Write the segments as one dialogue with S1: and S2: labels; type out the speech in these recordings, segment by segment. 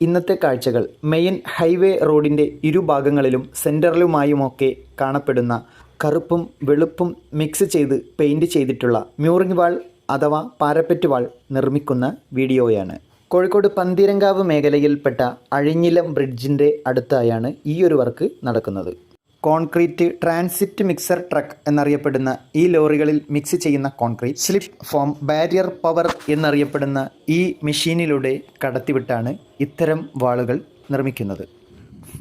S1: ഇന്നത്തെ കാഴ്ചകൾ main highway റോഡിൻ്റെ ഇരുഭാഗങ്ങളിലും സെൻറ്ററിലുമായുമൊക്കെ കാണപ്പെടുന്ന കറുപ്പും വെളുപ്പും മിക്സ് ചെയ്ത് പെയിൻറ് ചെയ്തിട്ടുള്ള മ്യൂറിംഗ് വാൾ അഥവാ പാരപ്പറ്റ് വാൾ നിർമ്മിക്കുന്ന വീഡിയോയാണ്. കോഴിക്കോട് പന്തീരങ്കാവ് മേഖലയിൽപ്പെട്ട അഴിഞ്ഞിലം ബ്രിഡ്ജിൻ്റെ അടുത്തായാണ് ഈ ഒരു വർക്ക് നടക്കുന്നത്. കോൺക്രീറ്റ് ട്രാൻസിറ്റ് മിക്സർ ട്രക്ക് എന്നറിയപ്പെടുന്ന ഈ ലോറികളിൽ മിക്സ് ചെയ്യുന്ന concrete slip form barrier power എന്നറിയപ്പെടുന്ന ഈ മെഷീനിലൂടെ കടത്തിവിട്ടാണ് ഇത്തരം വാളുകൾ നിർമ്മിക്കുന്നത്.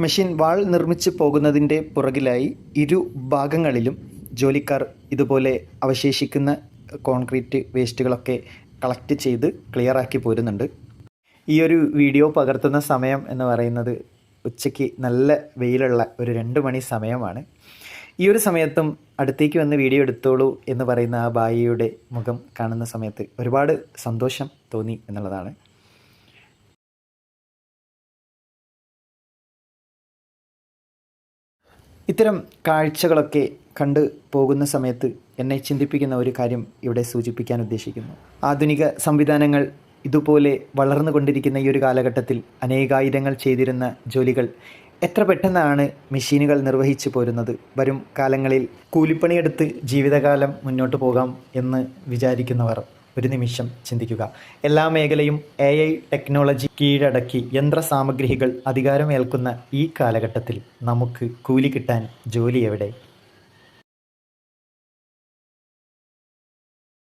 S1: മെഷീൻ വാൾ നിർമ്മിച്ച് പോകുന്നതിൻ്റെ പുറകിലായി ഇരു ഭാഗങ്ങളിലും ജോലിക്കാർ ഇതുപോലെ അവശേഷിക്കുന്ന കോൺക്രീറ്റ് വേസ്റ്റുകളൊക്കെ കളക്ട് ചെയ്ത് ക്ലിയറാക്കി പോരുന്നുണ്ട്. ഈ ഒരു വീഡിയോ പകർത്തുന്ന സമയം എന്ന് പറയുന്നത് ഉച്ചയ്ക്ക് നല്ല വെയിലുള്ള ഒരു 2 മണി സമയമാണ്. ഈ ഒരു സമയത്തും അടുത്തേക്ക് വന്ന് വീഡിയോ എടുത്തോളൂ എന്ന് പറയുന്ന ആ ബായിയുടെ മുഖം കാണുന്ന സമയത്ത് ഒരുപാട് സന്തോഷം തോന്നി എന്നുള്ളതാണ്. ഇത്തരം കാഴ്ചകളൊക്കെ കണ്ടു പോകുന്ന സമയത്ത് എന്നെ ചിന്തിപ്പിക്കുന്ന ഒരു കാര്യം ഇവിടെ സൂചിപ്പിക്കാൻ ഉദ്ദേശിക്കുന്നു. ആധുനിക സംവിധാനങ്ങൾ ഇതുപോലെ വളർന്നുകൊണ്ടിരിക്കുന്ന ഈ ഒരു കാലഘട്ടത്തിൽ അനേകായിരങ്ങൾ ചെയ്തിരുന്ന ജോലികൾ എത്ര പെട്ടെന്നാണ് മെഷീനുകൾ നിർവഹിച്ചു പോരുന്നത്. വരും കാലങ്ങളിൽ കൂലിപ്പണിയെടുത്ത് ജീവിതകാലം മുന്നോട്ട് പോകാം എന്ന് വിചാരിക്കുന്നവർ ഒരു നിമിഷം ചിന്തിക്കുക. എല്ലാ മേഖലയും AI ടെക്നോളജി കീഴടക്കി യന്ത്രസാമഗ്രികൾ അധികാരമേൽക്കുന്ന ഈ കാലഘട്ടത്തിൽ നമുക്ക് കൂലി കിട്ടാൻ ജോലി എവിടെ?